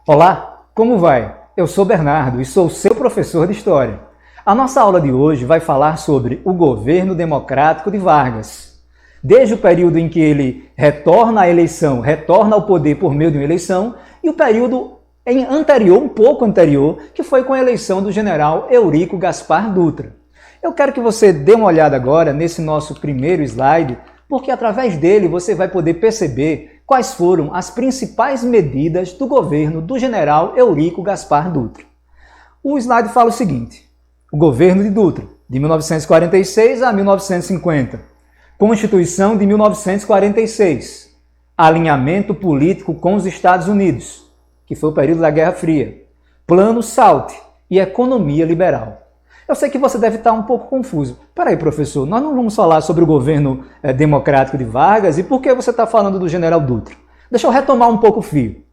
Olá, como vai? Eu sou Bernardo e sou seu professor de História. A nossa aula de hoje vai falar sobre o governo democrático de Vargas. Desde o período em que ele retorna à eleição, retorna ao poder por meio de uma eleição, e o período anterior, um pouco anterior, que foi com a eleição do general Eurico Gaspar Dutra. Eu quero que você dê uma olhada agora nesse nosso primeiro slide, porque através dele você vai poder perceber quais foram as principais medidas do governo do general Eurico Gaspar Dutra. O slide fala o seguinte: o governo de Dutra, de 1946 a 1950, Constituição de 1946, alinhamento político com os Estados Unidos, que foi o período da Guerra Fria, Plano SALT e economia liberal. Eu sei que você deve estar um pouco confuso. Peraí, professor, nós não vamos falar sobre o governo democrático de Vargas e por que você está falando do general Dutra? Deixa eu retomar um pouco o fio.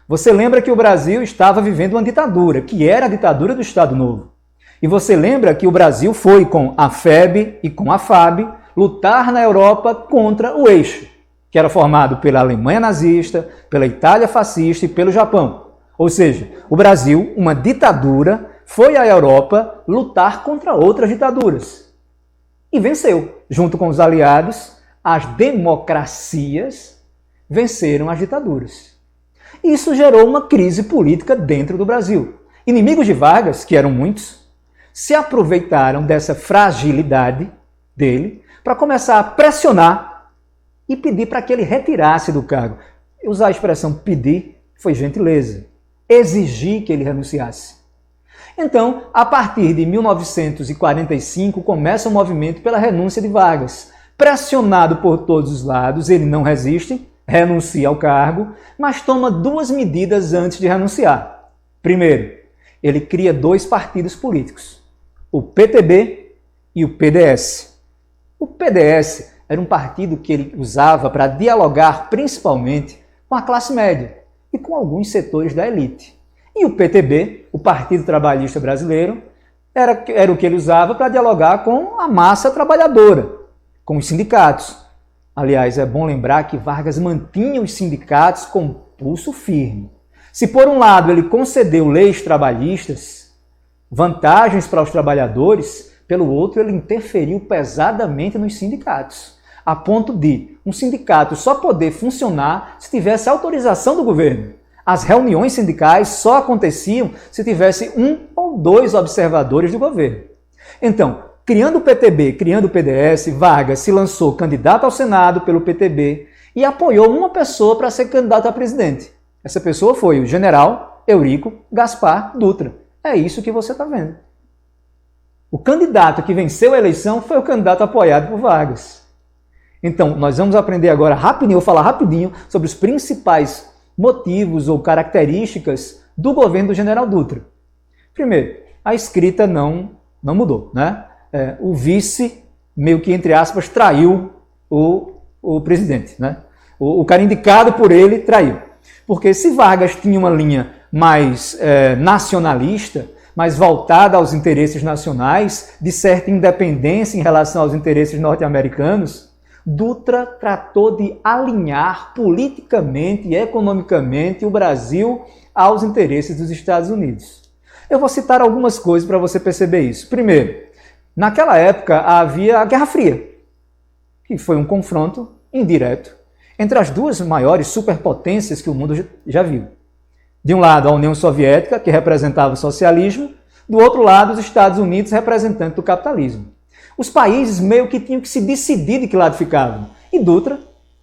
Você lembra que o Brasil estava vivendo uma ditadura, que era a ditadura do Estado Novo. E você lembra que o Brasil foi com a FEB e com a FAB lutar na Europa contra o eixo, que era formado pela Alemanha nazista, pela Itália fascista e pelo Japão. Ou seja, o Brasil, uma ditadura, foi à Europa lutar contra outras ditaduras. E venceu. Junto com os aliados, as democracias venceram as ditaduras. Isso gerou uma crise política dentro do Brasil. Inimigos de Vargas, que eram muitos, se aproveitaram dessa fragilidade dele para começar a pressionar e pedir para que ele retirasse do cargo. Usar a expressão pedir foi gentileza. Exigir que ele renunciasse. Então, a partir de 1945, começa o movimento pela renúncia de Vargas. Pressionado por todos os lados, ele não resiste, renuncia ao cargo, mas toma duas medidas antes de renunciar. Primeiro, ele cria dois partidos políticos, o PTB e o PDS. O PDS era um partido que ele usava para dialogar principalmente com a classe média e com alguns setores da elite. E o PTB, o Partido Trabalhista Brasileiro, era o que ele usava para dialogar com a massa trabalhadora, com os sindicatos. Aliás, é bom lembrar que Vargas mantinha os sindicatos com pulso firme. Se por um lado ele concedeu leis trabalhistas, vantagens para os trabalhadores, pelo outro ele interferiu pesadamente nos sindicatos, a ponto de um sindicato só poder funcionar se tivesse autorização do governo. As reuniões sindicais só aconteciam se tivesse um ou dois observadores do governo. Então, criando o PTB, criando o PDS, Vargas se lançou candidato ao Senado pelo PTB e apoiou uma pessoa para ser candidato a presidente. Essa pessoa foi o general Eurico Gaspar Dutra. É isso que você está vendo. O candidato que venceu a eleição foi o candidato apoiado por Vargas. Então, nós vamos aprender agora rapidinho, eu vou falar rapidinho sobre os principais motivos ou características do governo do general Dutra. Primeiro, a escrita não mudou, né? O vice, meio que, entre aspas, traiu o presidente, né? O cara indicado por ele traiu. Porque se Vargas tinha uma linha mais nacionalista, mais voltada aos interesses nacionais, de certa independência em relação aos interesses norte-americanos, Dutra tratou de alinhar politicamente e economicamente o Brasil aos interesses dos Estados Unidos. Eu vou citar algumas coisas para você perceber isso. Primeiro, naquela época havia a Guerra Fria, que foi um confronto indireto entre as duas maiores superpotências que o mundo já viu. De um lado, a União Soviética, que representava o socialismo, do outro lado, os Estados Unidos, representante do capitalismo. Os países meio que tinham que se decidir de que lado ficavam. E Dutra,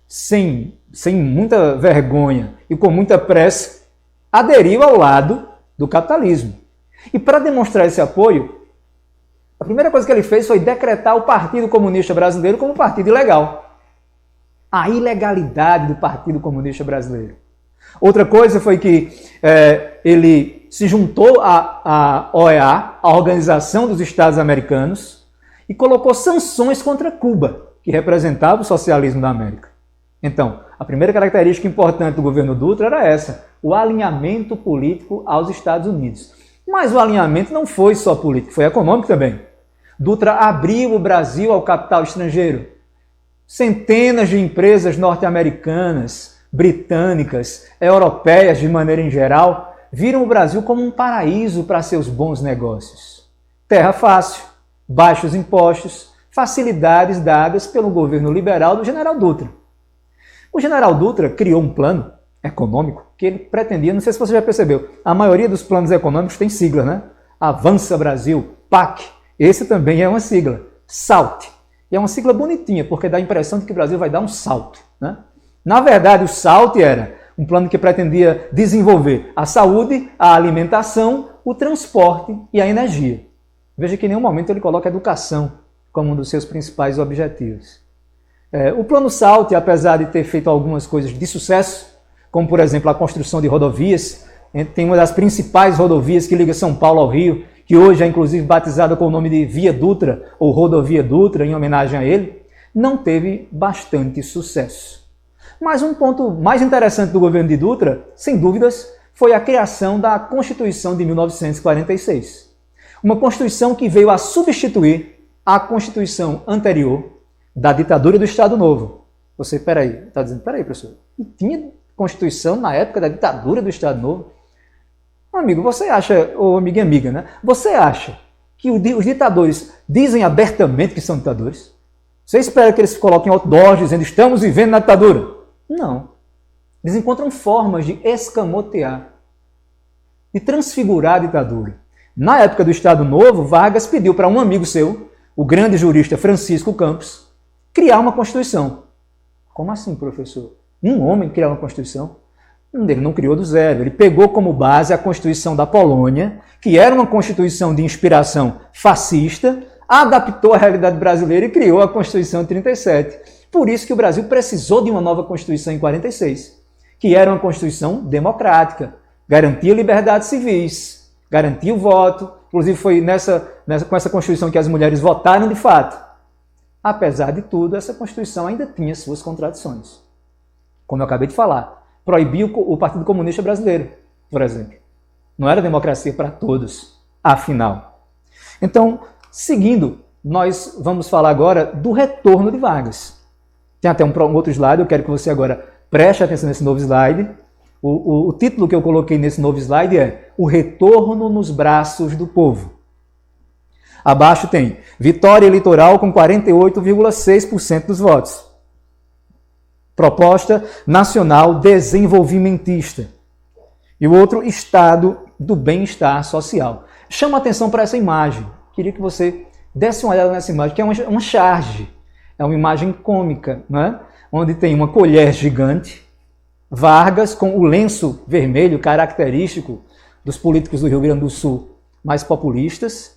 sem muita vergonha e com muita pressa, aderiu ao lado do capitalismo. E para demonstrar esse apoio, a primeira coisa que ele fez foi decretar o Partido Comunista Brasileiro como partido ilegal. A ilegalidade do Partido Comunista Brasileiro. Outra coisa foi que ele se juntou à OEA, a Organização dos Estados Americanos, e colocou sanções contra Cuba, que representava o socialismo da América. Então, a primeira característica importante do governo Dutra era essa, o alinhamento político aos Estados Unidos. Mas o alinhamento não foi só político, foi econômico também. Dutra abriu o Brasil ao capital estrangeiro. Centenas de empresas norte-americanas britânicas, europeias de maneira em geral, viram o Brasil como um paraíso para seus bons negócios. Terra fácil, baixos impostos, facilidades dadas pelo governo liberal do general Dutra. O general Dutra criou um plano econômico que ele pretendia, não sei se você já percebeu, a maioria dos planos econômicos tem sigla, né? Avança Brasil, PAC, esse também é uma sigla, SALT. E é uma sigla bonitinha, porque dá a impressão de que o Brasil vai dar um salto, né? Na verdade, o SALT era um plano que pretendia desenvolver a saúde, a alimentação, o transporte e a energia. Veja que em nenhum momento ele coloca a educação como um dos seus principais objetivos. O plano SALT, apesar de ter feito algumas coisas de sucesso, como por exemplo a construção de rodovias, tem uma das principais rodovias que liga São Paulo ao Rio, que hoje é inclusive batizada com o nome de Via Dutra ou Rodovia Dutra, em homenagem a ele, não teve bastante sucesso. Mas um ponto mais interessante do governo de Dutra, sem dúvidas, foi a criação da Constituição de 1946. Uma Constituição que veio a substituir a Constituição anterior da ditadura do Estado Novo. Você, está dizendo, professor, e tinha Constituição na época da ditadura do Estado Novo? Amigo, você acha, ou amiga e amiga, né? Você acha que os ditadores dizem abertamente que são ditadores? Você espera que eles coloquem outdoors dizendo estamos vivendo na ditadura? Não. Eles encontram formas de escamotear, de transfigurar a ditadura. Na época do Estado Novo, Vargas pediu para um amigo seu, o grande jurista Francisco Campos, criar uma Constituição. Como assim, professor? Um homem criar uma Constituição? Ele não criou do zero. Ele pegou como base a Constituição da Polônia, que era uma Constituição de inspiração fascista, adaptou à realidade brasileira e criou a Constituição de 37. Por isso que o Brasil precisou de uma nova Constituição em 46, que era uma Constituição democrática, garantia liberdades civis, garantia o voto. Inclusive foi com essa Constituição que as mulheres votaram de fato. Apesar de tudo, essa Constituição ainda tinha suas contradições. Como eu acabei de falar, proibiu o Partido Comunista Brasileiro, por exemplo. Não era democracia para todos, afinal. Então, seguindo, nós vamos falar agora do retorno de Vargas. Tem até um outro slide, eu quero que você agora preste atenção nesse novo slide. O título que eu coloquei nesse novo slide é O Retorno nos Braços do Povo. Abaixo tem vitória eleitoral com 48,6% dos votos. Proposta nacional desenvolvimentista. E o outro, Estado do bem-estar social. Chama atenção para essa imagem. Queria que você desse uma olhada nessa imagem, que é uma charge. É uma imagem cômica, né? Onde tem uma colher gigante, Vargas com o lenço vermelho característico dos políticos do Rio Grande do Sul mais populistas,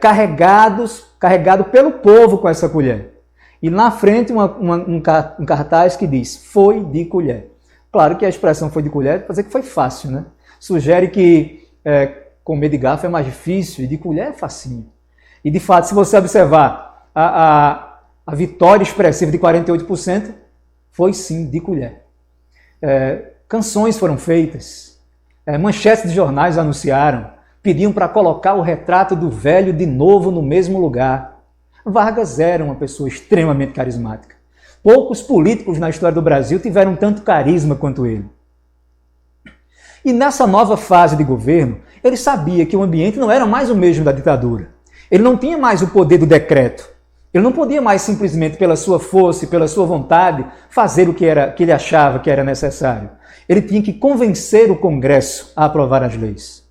carregado pelo povo com essa colher. E na frente um cartaz que diz, foi de colher. Claro que a expressão foi de colher, para dizer que foi fácil, né? Sugere que comer de garfo é mais difícil e de colher é facinho. E de fato, se você observar a vitória expressiva de 48%, foi sim de colher. Canções foram feitas, manchetes de jornais anunciaram, pediam para colocar o retrato do velho de novo no mesmo lugar. Vargas era uma pessoa extremamente carismática. Poucos políticos na história do Brasil tiveram tanto carisma quanto ele. E nessa nova fase de governo, ele sabia que o ambiente não era mais o mesmo da ditadura. Ele não tinha mais o poder do decreto. Ele não podia mais simplesmente, pela sua força e pela sua vontade, fazer o que ele achava que era necessário. Ele tinha que convencer o Congresso a aprovar as leis.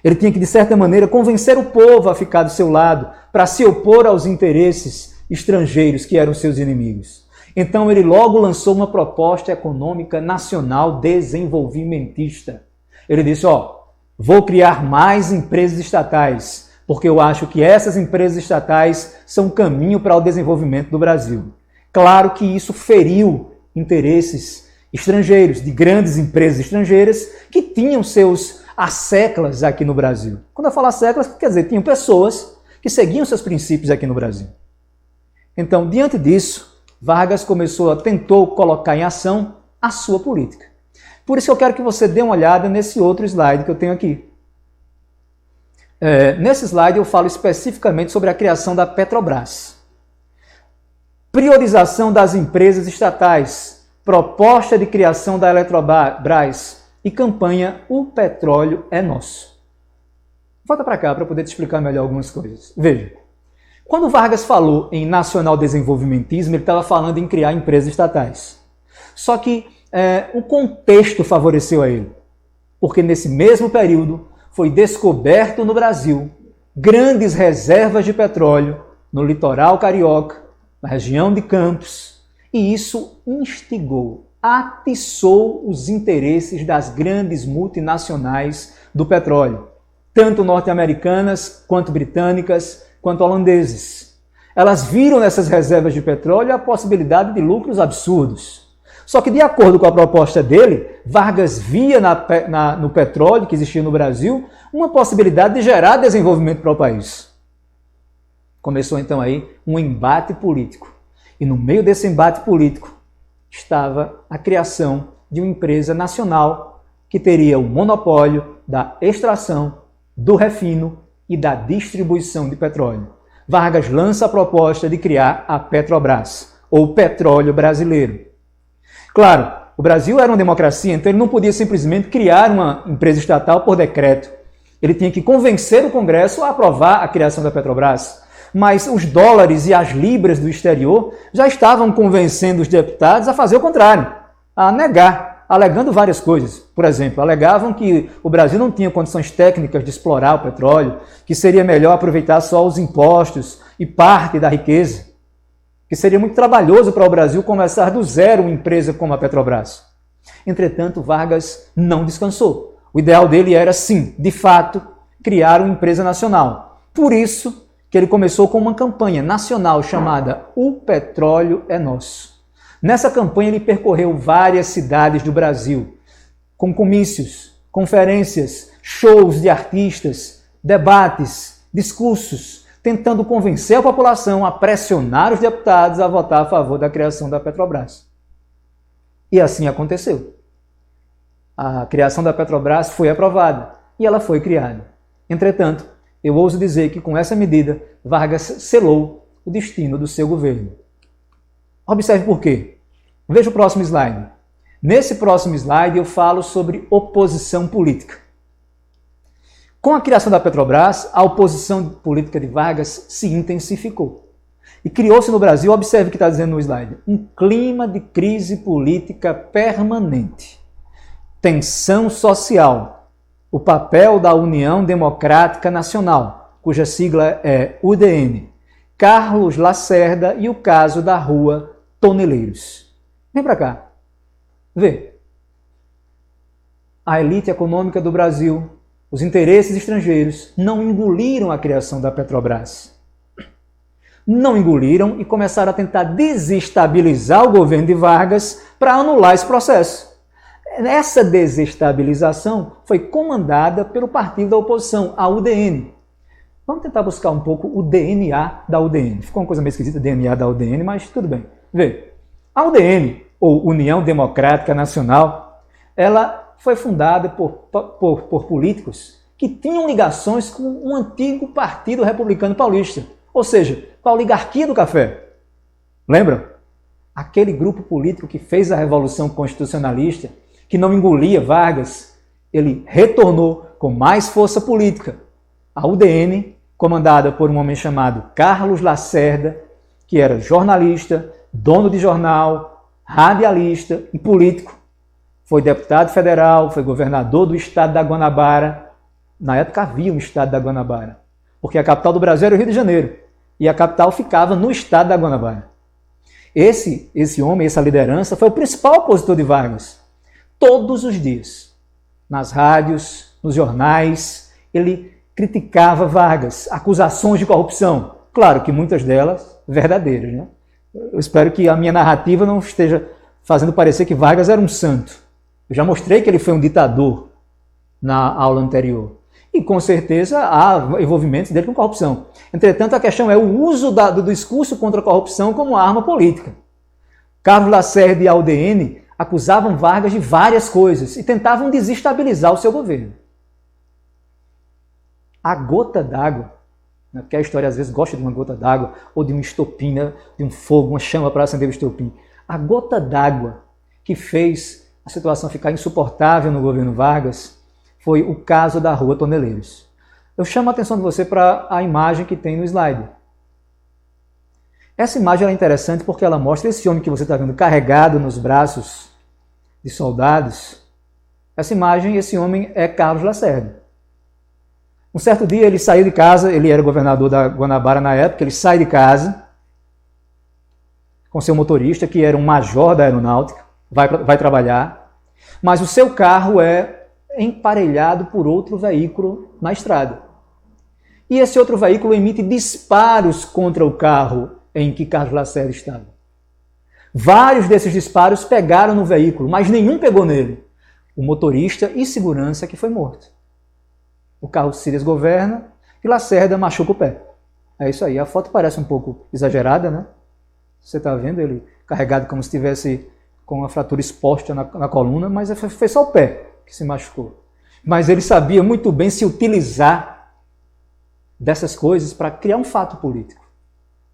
Ele tinha que, de certa maneira, convencer o povo a ficar do seu lado para se opor aos interesses estrangeiros que eram seus inimigos. Então ele logo lançou uma proposta econômica nacional desenvolvimentista. Ele disse, vou criar mais empresas estatais, porque eu acho que essas empresas estatais são o caminho para o desenvolvimento do Brasil. Claro que isso feriu interesses estrangeiros, de grandes empresas estrangeiras que tinham seus asseclas aqui no Brasil. Quando eu falo asseclas, quer dizer, tinham pessoas que seguiam seus princípios aqui no Brasil. Então, diante disso, Vargas tentou colocar em ação a sua política. Por isso eu quero que você dê uma olhada nesse outro slide que eu tenho aqui. Nesse slide eu falo especificamente sobre a criação da Petrobras. Priorização das empresas estatais proposta de criação da Eletrobras e campanha O Petróleo é Nosso. Volta para cá para poder te explicar melhor algumas coisas. Veja, quando Vargas falou em nacional desenvolvimentismo, ele estava falando em criar empresas estatais. Só que o contexto favoreceu a ele, porque nesse mesmo período foi descoberto no Brasil grandes reservas de petróleo no litoral carioca, na região de Campos, e isso instigou, atiçou os interesses das grandes multinacionais do petróleo, tanto norte-americanas, quanto britânicas, quanto holandeses. Elas viram nessas reservas de petróleo a possibilidade de lucros absurdos. Só que, de acordo com a proposta dele, Vargas via no petróleo que existia no Brasil uma possibilidade de gerar desenvolvimento para o país. Começou então aí um embate político. E no meio desse embate político estava a criação de uma empresa nacional que teria o monopólio da extração, do refino e da distribuição de petróleo. Vargas lança a proposta de criar a Petrobras, ou Petróleo Brasileiro. Claro, o Brasil era uma democracia, então ele não podia simplesmente criar uma empresa estatal por decreto. Ele tinha que convencer o Congresso a aprovar a criação da Petrobras. Mas os dólares e as libras do exterior já estavam convencendo os deputados a fazer o contrário, a negar, alegando várias coisas. Por exemplo, alegavam que o Brasil não tinha condições técnicas de explorar o petróleo, que seria melhor aproveitar só os impostos e parte da riqueza, que seria muito trabalhoso para o Brasil começar do zero uma empresa como a Petrobras. Entretanto, Vargas não descansou. O ideal dele era, sim, de fato, criar uma empresa nacional. Por isso que ele começou com uma campanha nacional chamada O Petróleo é Nosso. Nessa campanha ele percorreu várias cidades do Brasil, com comícios, conferências, shows de artistas, debates, discursos, tentando convencer a população a pressionar os deputados a votar a favor da criação da Petrobras. E assim aconteceu. A criação da Petrobras foi aprovada e ela foi criada. Entretanto, eu ouso dizer que com essa medida, Vargas selou o destino do seu governo. Observe por quê. Veja o próximo slide. Nesse próximo slide eu falo sobre oposição política. Com a criação da Petrobras, a oposição política de Vargas se intensificou. E criou-se no Brasil, observe o que está dizendo no slide, um clima de crise política permanente. Tensão social. O papel da União Democrática Nacional, cuja sigla é UDN, Carlos Lacerda e o caso da Rua Toneleiros. Vem para cá. Vê. A elite econômica do Brasil, os interesses estrangeiros, não engoliram a criação da Petrobras. Não engoliram e começaram a tentar desestabilizar o governo de Vargas para anular esse processo. Essa desestabilização foi comandada pelo partido da oposição, a UDN. Vamos tentar buscar um pouco o DNA da UDN. Ficou uma coisa meio esquisita, DNA da UDN, mas tudo bem. Vê, a UDN, ou União Democrática Nacional, ela foi fundada por políticos que tinham ligações com um antigo Partido Republicano Paulista, ou seja, com a oligarquia do café. Lembram? Aquele grupo político que fez a Revolução Constitucionalista, que não engolia Vargas, ele retornou com mais força política. A UDN, comandada por um homem chamado Carlos Lacerda, que era jornalista, dono de jornal, radialista e político, foi deputado federal, foi governador do estado da Guanabara. Na época havia um estado da Guanabara, porque a capital do Brasil era o Rio de Janeiro, e a capital ficava no estado da Guanabara. Esse homem, essa liderança, foi o principal opositor de Vargas. Todos os dias, nas rádios, nos jornais, ele criticava Vargas, acusações de corrupção. Claro que muitas delas verdadeiras, né? Eu espero que a minha narrativa não esteja fazendo parecer que Vargas era um santo. Eu já mostrei que ele foi um ditador na aula anterior. E com certeza há envolvimentos dele com corrupção. Entretanto, a questão é o uso do discurso contra a corrupção como arma política. Carlos Lacerda e a UDN acusavam Vargas de várias coisas e tentavam desestabilizar o seu governo. A gota d'água, né, porque a história às vezes gosta de uma gota d'água ou de um estopim, né, de um fogo, uma chama para acender o estopim. A gota d'água que fez a situação ficar insuportável no governo Vargas foi o caso da Rua Toneleiros. Eu chamo a atenção de você para a imagem que tem no slide. Essa imagem é interessante porque ela mostra esse homem que você está vendo carregado nos braços de soldados. Essa imagem, esse homem é Carlos Lacerda. Um certo dia ele saiu de casa, ele era governador da Guanabara na época, ele sai de casa com seu motorista, que era um major da aeronáutica, vai trabalhar, mas o seu carro é emparelhado por outro veículo na estrada. E esse outro veículo emite disparos contra o carro em que Carlos Lacerda estava. Vários desses disparos pegaram no veículo, mas nenhum pegou nele. O motorista e segurança que foi morto. O carro se desgoverna e Lacerda machuca o pé. É isso aí. A foto parece um pouco exagerada, né? Você está vendo ele carregado como se estivesse com uma fratura exposta na coluna, mas foi só o pé que se machucou. Mas ele sabia muito bem se utilizar dessas coisas para criar um fato político.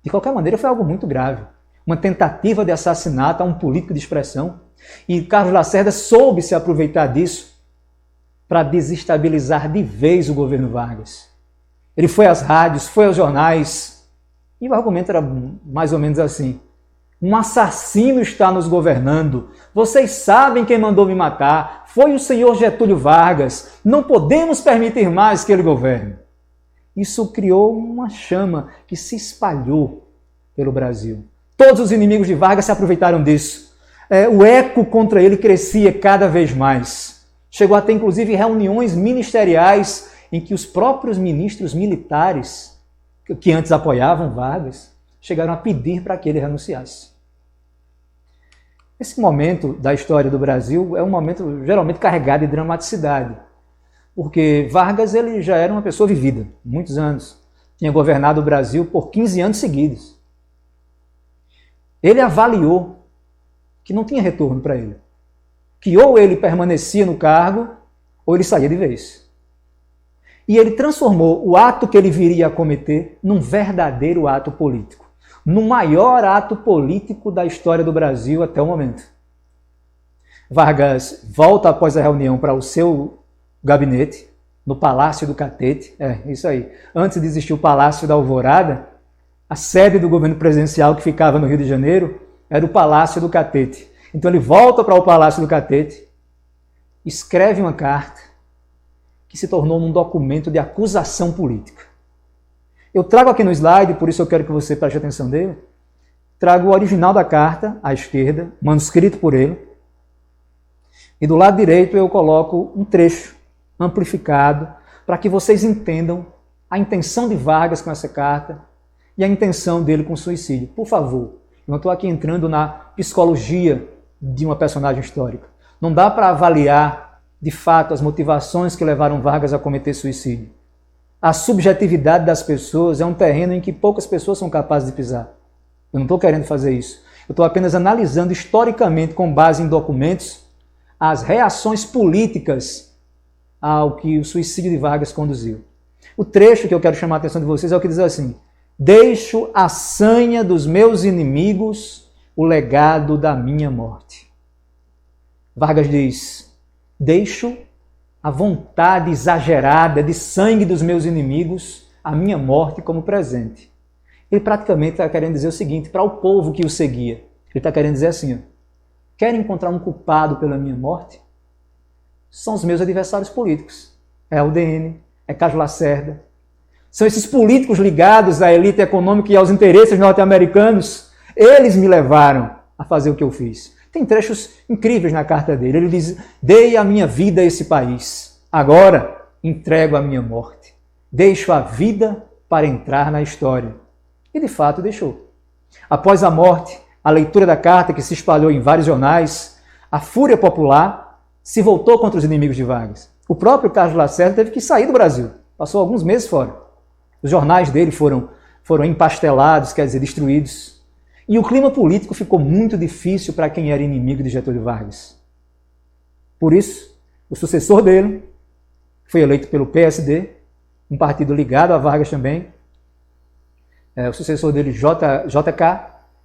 De qualquer maneira, foi algo muito grave. Uma tentativa de assassinato a um político de expressão. E Carlos Lacerda soube se aproveitar disso para desestabilizar de vez o governo Vargas. Ele foi às rádios, foi aos jornais, e o argumento era mais ou menos assim: um assassino está nos governando, vocês sabem quem mandou me matar, foi o senhor Getúlio Vargas, não podemos permitir mais que ele governe. Isso criou uma chama que se espalhou pelo Brasil. Todos os inimigos de Vargas se aproveitaram disso. O eco contra ele crescia cada vez mais. Chegou a ter, inclusive, reuniões ministeriais em que os próprios ministros militares, que antes apoiavam Vargas, chegaram a pedir para que ele renunciasse. Esse momento da história do Brasil é um momento geralmente carregado de dramaticidade, porque Vargas ele já era uma pessoa vivida, muitos anos. Tinha governado o Brasil por 15 anos seguidos. Ele avaliou que não tinha retorno para ele, que ou ele permanecia no cargo ou ele saía de vez. E ele transformou o ato que ele viria a cometer num verdadeiro ato político, no maior ato político da história do Brasil até o momento. Vargas volta após a reunião para o seu gabinete, no Palácio do Catete, isso aí. Antes de existir o Palácio da Alvorada, a sede do governo presidencial que ficava no Rio de Janeiro era o Palácio do Catete. Então ele volta para o Palácio do Catete, escreve uma carta que se tornou um documento de acusação política. Eu trago aqui no slide, por isso eu quero que você preste atenção dele, trago o original da carta, à esquerda, manuscrito por ele, e do lado direito eu coloco um trecho amplificado para que vocês entendam a intenção de Vargas com essa carta e a intenção dele com o suicídio. Por favor, eu não estou aqui entrando na psicologia de uma personagem histórica. Não dá para avaliar, de fato, as motivações que levaram Vargas a cometer suicídio. A subjetividade das pessoas é um terreno em que poucas pessoas são capazes de pisar. Eu não estou querendo fazer isso. Eu estou apenas analisando historicamente, com base em documentos, as reações políticas ao que o suicídio de Vargas conduziu. O trecho que eu quero chamar a atenção de vocês é o que diz assim: deixo a sanha dos meus inimigos, o legado da minha morte. Vargas diz: deixo a vontade exagerada de sangue dos meus inimigos, a minha morte como presente. Ele praticamente está querendo dizer o seguinte para o povo que o seguia. Ele está querendo dizer assim: quer encontrar um culpado pela minha morte? São os meus adversários políticos. É a UDN, é Carlos Lacerda. São esses políticos ligados à elite econômica e aos interesses norte-americanos. Eles me levaram a fazer o que eu fiz. Tem trechos incríveis na carta dele. Ele diz: dei a minha vida a esse país. Agora entrego a minha morte. Deixo a vida para entrar na história. E de fato deixou. Após a morte, a leitura da carta que se espalhou em vários jornais, a fúria popular se voltou contra os inimigos de Vargas. O próprio Carlos Lacerda teve que sair do Brasil. Passou alguns meses fora. Os jornais dele foram empastelados, quer dizer, destruídos. E o clima político ficou muito difícil para quem era inimigo de Getúlio Vargas. Por isso, o sucessor dele foi eleito pelo PSD, um partido ligado a Vargas também. O sucessor dele, JK,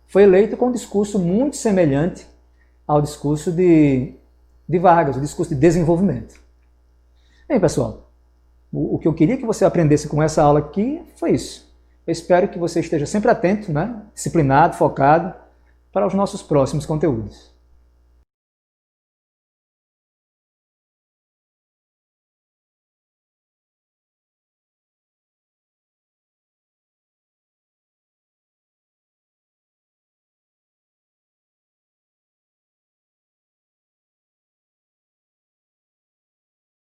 foi eleito com um discurso muito semelhante ao discurso de Vargas, o discurso de desenvolvimento. Bem, pessoal, o que eu queria que você aprendesse com essa aula aqui foi isso. Eu espero que você esteja sempre atento, né? Disciplinado, focado, para os nossos próximos conteúdos.